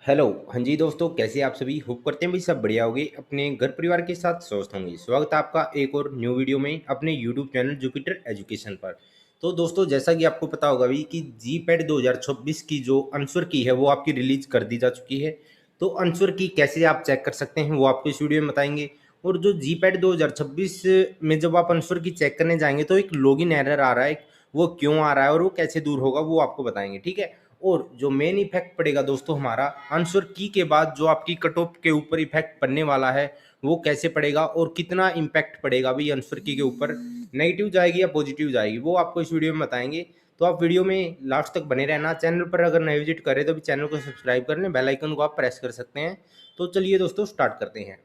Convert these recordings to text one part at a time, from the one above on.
Hello. हाँ जी दोस्तों, कैसे आप सभी? होप करते हैं भाई सब बढ़िया होंगे, अपने घर परिवार के साथ स्वस्थ होंगे। स्वागत है आपका एक और न्यू वीडियो में अपने यूट्यूब चैनल जुपिटर एजुकेशन पर। तो दोस्तों, जैसा कि आपको पता होगा भी कि जी पैड 2026 की जो आंसर की है वो आपकी रिलीज कर दी जा चुकी है। तो आंसर की कैसे आप चेक कर सकते हैं वो आपको इस वीडियो में बताएंगे। और जो जी पैड 2026 में जब आप आंसर की चेक करने जाएंगे तो एक लॉगिन एरर आ रहा है, वो क्यों आ रहा है और वो कैसे दूर होगा वो आपको बताएंगे, ठीक है। और जो मेन इफेक्ट पड़ेगा दोस्तों हमारा आंसर की के बाद जो आपकी कट ऑफ के ऊपर इफेक्ट पड़ने वाला है वो कैसे पड़ेगा और कितना इम्पैक्ट पड़ेगा भाई आंसर की के ऊपर, नेगेटिव जाएगी या पॉजिटिव जाएगी, वो आपको इस वीडियो में बताएंगे। तो आप वीडियो में लास्ट तक बने रहना। चैनल पर अगर नए विजिट करें तो भी चैनल को सब्सक्राइब कर लें, बेल आइकन को आप प्रेस कर सकते हैं। तो चलिए दोस्तों स्टार्ट करते हैं।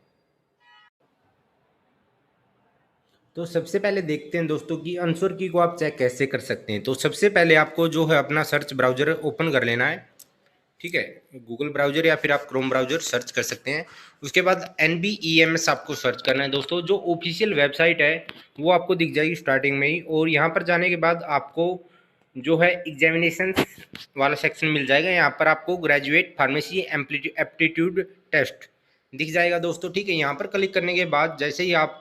तो सबसे पहले देखते हैं दोस्तों कि आंसर की को आप चेक कैसे कर सकते हैं। तो सबसे पहले आपको जो है अपना सर्च ब्राउजर ओपन कर लेना है, ठीक है। गूगल ब्राउजर या फिर आप क्रोम ब्राउजर सर्च कर सकते हैं। उसके बाद NBEMS आपको सर्च करना है दोस्तों। जो ऑफिशियल वेबसाइट है वो आपको दिख जाएगी स्टार्टिंग में ही, और यहाँ पर जाने के बाद आपको जो है एग्जामिनेशन वाला सेक्शन मिल जाएगा। यहाँ पर आपको ग्रेजुएट फार्मेसी एप्टीट्यूड टेस्ट दिख जाएगा दोस्तों, ठीक है। यहाँ पर क्लिक करने के बाद जैसे ही आप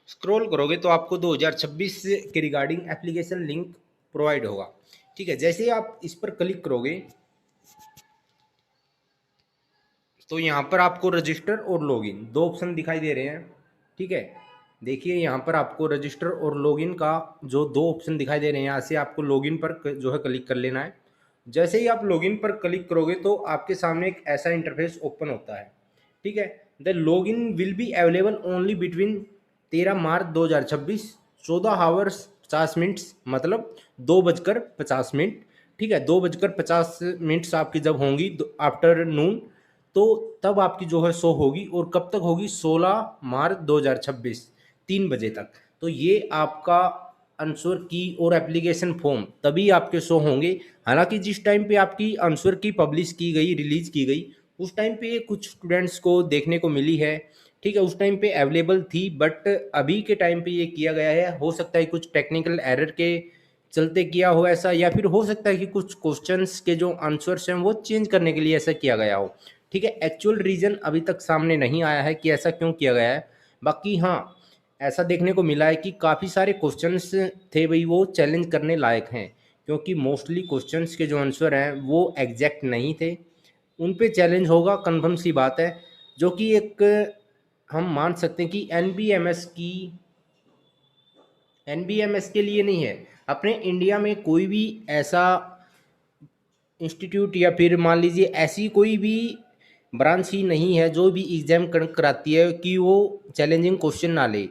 स्क्रॉल करोगे तो आपको 2026 के रिगार्डिंग एप्लीकेशन लिंक प्रोवाइड होगा, ठीक है। जैसे ही आप इस पर क्लिक करोगे तो यहाँ पर आपको रजिस्टर और लॉगिन दो ऑप्शन दिखाई दे रहे हैं, ठीक है। देखिए यहाँ पर आपको रजिस्टर और लॉगिन का जो दो ऑप्शन दिखाई दे रहे हैं, यहाँ से आपको लॉगिन पर जो है क्लिक कर लेना है। जैसे ही आप लॉगिन पर क्लिक करोगे तो आपके सामने एक ऐसा इंटरफेस ओपन होता है, ठीक है। The login will be available only between 13 March 2026 14 hours 50 minutes, मतलब 2:50, ठीक है। 2:50 आपकी जब होंगी आफ्टरनून, तो तब आपकी जो है शो होगी। और कब तक होगी? 16 मार्च 2026 3 बजे तक। तो ये आपका आंसर की और एप्लीकेशन फॉर्म तभी आपके शो होंगे। हालांकि जिस टाइम पे आपकी आंसर की पब्लिश की गई, रिलीज की गई, उस टाइम पे कुछ स्टूडेंट्स को देखने को मिली है, ठीक है। उस टाइम पे अवेलेबल थी, बट अभी के टाइम पे ये किया गया है। हो सकता है कुछ टेक्निकल एरर के चलते किया हो ऐसा, या फिर हो सकता है कि कुछ क्वेश्चंस के जो आंसर्स हैं वो चेंज करने के लिए ऐसा किया गया हो, ठीक है। एक्चुअल रीज़न अभी तक सामने नहीं आया है कि ऐसा क्यों किया गया है। बाकी हाँ, ऐसा देखने को मिला है कि काफ़ी सारे क्वेश्चंस थे भाई वो चैलेंज करने लायक हैं, क्योंकि मोस्टली क्वेश्चंस के जो आंसर हैं वो एग्जैक्ट नहीं थे। उन पे चैलेंज होगा, कन्फर्म सी बात है। जो कि एक हम मान सकते हैं कि एनबीएमएस के लिए नहीं है। अपने इंडिया में कोई भी ऐसा इंस्टीट्यूट या फिर मान लीजिए ऐसी कोई भी ब्रांच ही नहीं है जो भी एग्जाम कराती है कि वो चैलेंजिंग क्वेश्चन ना ले।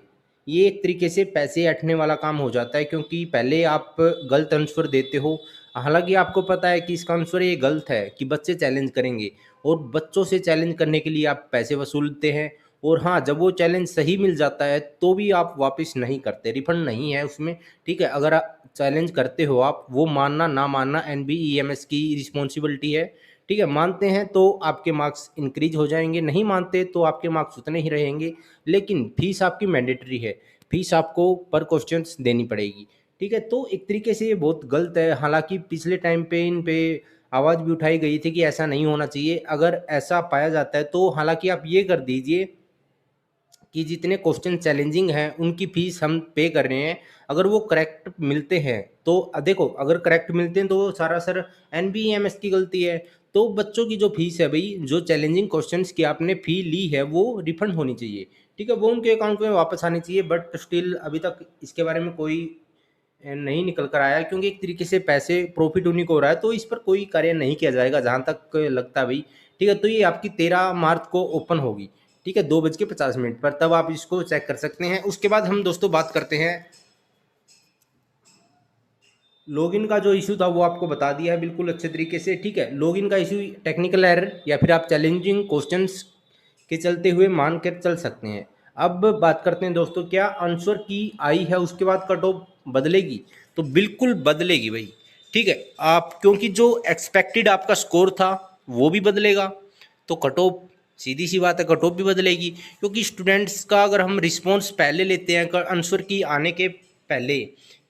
ये एक तरीके से पैसे ऐंठने वाला काम हो जाता है, क्योंकि पहले आप गलत आंसर देते हो। हालांकि आपको पता है कि इसका आंसर ये गलत है कि बच्चे चैलेंज करेंगे, और बच्चों से चैलेंज करने के लिए आप पैसे वसूलते हैं। और हाँ, जब वो चैलेंज सही मिल जाता है तो भी आप वापस नहीं करते, रिफंड नहीं है उसमें, ठीक है। अगर आप चैलेंज करते हो, आप वो मानना ना मानना NBEMS की रिस्पॉन्सिबिलिटी है, ठीक है। मानते हैं तो आपके मार्क्स इंक्रीज हो जाएंगे, नहीं मानते तो आपके मार्क्स उतने ही रहेंगे। लेकिन फीस आपकी मैंडेटरी है, फीस आपको पर क्वेश्चन देनी पड़ेगी, ठीक है। तो एक तरीके से ये बहुत गलत है। हालांकि पिछले टाइम पे इन पे आवाज़ भी उठाई गई थी कि ऐसा नहीं होना चाहिए। अगर ऐसा पाया जाता है तो हालांकि आप ये कर दीजिए कि जितने क्वेश्चन चैलेंजिंग हैं उनकी फीस हम पे कर रहे हैं। अगर वो करेक्ट मिलते हैं तो देखो, अगर करेक्ट मिलते हैं तो वो सारा सर NBEMS की गलती है। तो बच्चों की जो फीस है भाई, जो चैलेंजिंग क्वेश्चंस की आपने फ़ी ली है वो रिफंड होनी चाहिए, ठीक है। वो उनके अकाउंट में वापस आनी चाहिए। बट स्टिल अभी तक इसके बारे में कोई नहीं निकल कर आया, क्योंकि एक तरीके से पैसे प्रॉफिट उन्हीं को हो रहा है। तो इस पर कोई कार्य नहीं किया जाएगा जहाँ तक लगता है भाई, ठीक है। तो ये आपकी 13 मार्च को ओपन होगी, ठीक है, 2:50 पर, तब आप इसको चेक कर सकते हैं। उसके बाद हम दोस्तों बात करते हैं लॉगिन का। जो इशू था वो आपको बता दिया है बिल्कुल अच्छे तरीके से, ठीक है। लॉगिन का इशू टेक्निकल एरर या फिर आप चैलेंजिंग क्वेश्चंस के चलते हुए मान कर चल सकते हैं। अब बात करते हैं दोस्तों, क्या आंसर की आई है उसके बाद कट ऑफ बदलेगी? तो बिल्कुल बदलेगी भाई, ठीक है। आप क्योंकि जो एक्सपेक्टेड आपका स्कोर था वो भी बदलेगा, तो कट ऑफ सीधी सी बात है कट ऑफ भी बदलेगी। क्योंकि स्टूडेंट्स का अगर हम रिस्पॉन्स पहले लेते हैं आंसर की आने के पहले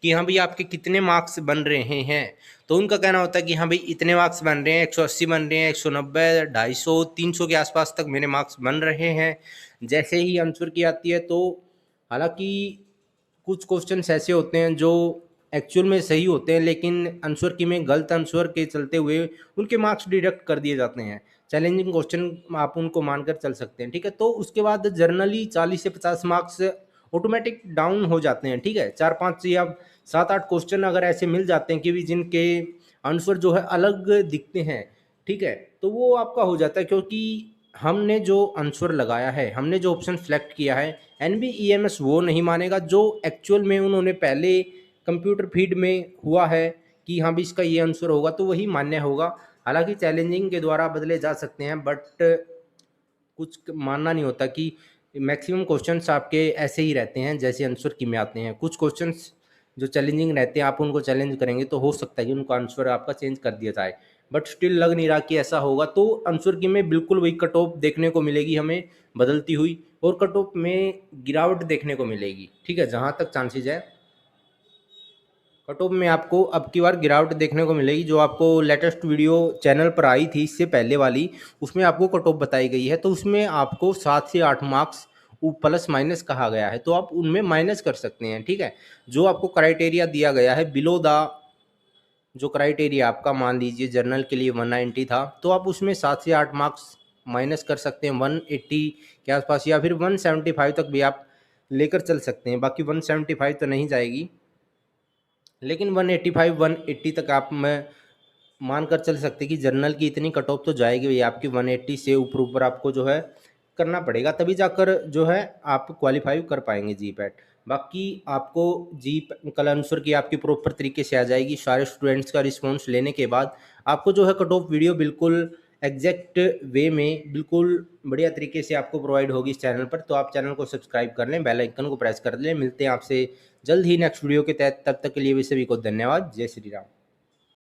कि हाँ भाई आपके कितने मार्क्स बन रहे हैं, तो उनका कहना होता है कि हाँ भाई इतने मार्क्स बन रहे हैं, 180 बन रहे हैं, 190, 250, 300 के आसपास तक मेरे मार्क्स बन रहे हैं। जैसे ही आंसर की आती है तो हालांकि कुछ क्वेश्चंस ऐसे होते हैं जो एक्चुअल में सही होते हैं, लेकिन आंसर की में गलत आंसर के चलते हुए उनके मार्क्स डिडक्ट कर दिए जाते हैं। चैलेंजिंग क्वेश्चन आप उनको मानकर चल सकते हैं, ठीक है। तो उसके बाद जर्नली 40 से 50 मार्क्स ऑटोमेटिक डाउन हो जाते हैं, ठीक है। 4-5 या 7-8 क्वेश्चन अगर ऐसे मिल जाते हैं कि भी जिनके आंसर जो है अलग दिखते हैं, ठीक है, तो वो आपका हो जाता है, क्योंकि हमने जो आंसर लगाया है, हमने जो ऑप्शन सेलेक्ट किया है, NBEMS वो नहीं मानेगा जो एक्चुअल में उन्होंने पहले कंप्यूटर फीड में हुआ है कि हाँ भी इसका ये आंसर होगा, तो वही मान्य होगा। हालांकि चैलेंजिंग के द्वारा बदले जा सकते हैं, बट कुछ मानना नहीं होता कि मैक्सिमम क्वेश्चंस आपके ऐसे ही रहते हैं जैसे आंसर की में आते हैं। कुछ क्वेश्चंस जो चैलेंजिंग रहते हैं, आप उनको चैलेंज करेंगे तो हो सकता है कि उनको आंसर आपका चेंज कर दिया जाए, बट स्टिल लग नहीं रहा कि ऐसा होगा। तो आंसर की में बिल्कुल वही कट ऑफ देखने को मिलेगी हमें बदलती हुई, और कट ऑफ में गिरावट देखने को मिलेगी, ठीक है, जहाँ तक चांसेज है। कट ऑफ में आपको अब की बार गिरावट देखने को मिलेगी। जो आपको लेटेस्ट वीडियो चैनल पर आई थी इससे पहले वाली, उसमें आपको कट ऑफ बताई गई है, तो उसमें आपको 7 से 8 मार्क्स प्लस माइनस कहा गया है, तो आप उनमें माइनस कर सकते हैं, ठीक है। जो आपको क्राइटेरिया दिया गया है बिलो द, जो क्राइटेरिया आपका मान लीजिए जर्नल के लिए 190 था, तो आप उसमें 7 से 8 मार्क्स माइनस कर सकते हैं 180 के आसपास, या फिर 175 तक भी आप लेकर चल सकते हैं। बाकी 175 तो नहीं जाएगी, लेकिन 185 180 तक आप में मान कर चल सकते कि जर्नल की इतनी कट ऑफ तो जाएगी भैया आपकी। 180 से ऊपर ऊपर आपको जो है करना पड़ेगा, तभी जाकर जो है आप क्वालिफाई कर पाएंगे जी पैट। बाकी आपको जी कल आंसर की आपकी प्रॉपर तरीके से आ जाएगी। सारे स्टूडेंट्स का रिस्पॉन्स लेने के बाद आपको जो है कट ऑफ वीडियो बिल्कुल एग्जैक्ट वे में बिल्कुल बढ़िया तरीके से आपको प्रोवाइड होगी इस चैनल पर। तो आप चैनल को सब्सक्राइब कर लें, बेल आइकन को प्रेस कर लें। मिलते हैं आपसे जल्द ही नेक्स्ट वीडियो के तहत, तब तक के लिए भी सभी को धन्यवाद। जय श्री राम।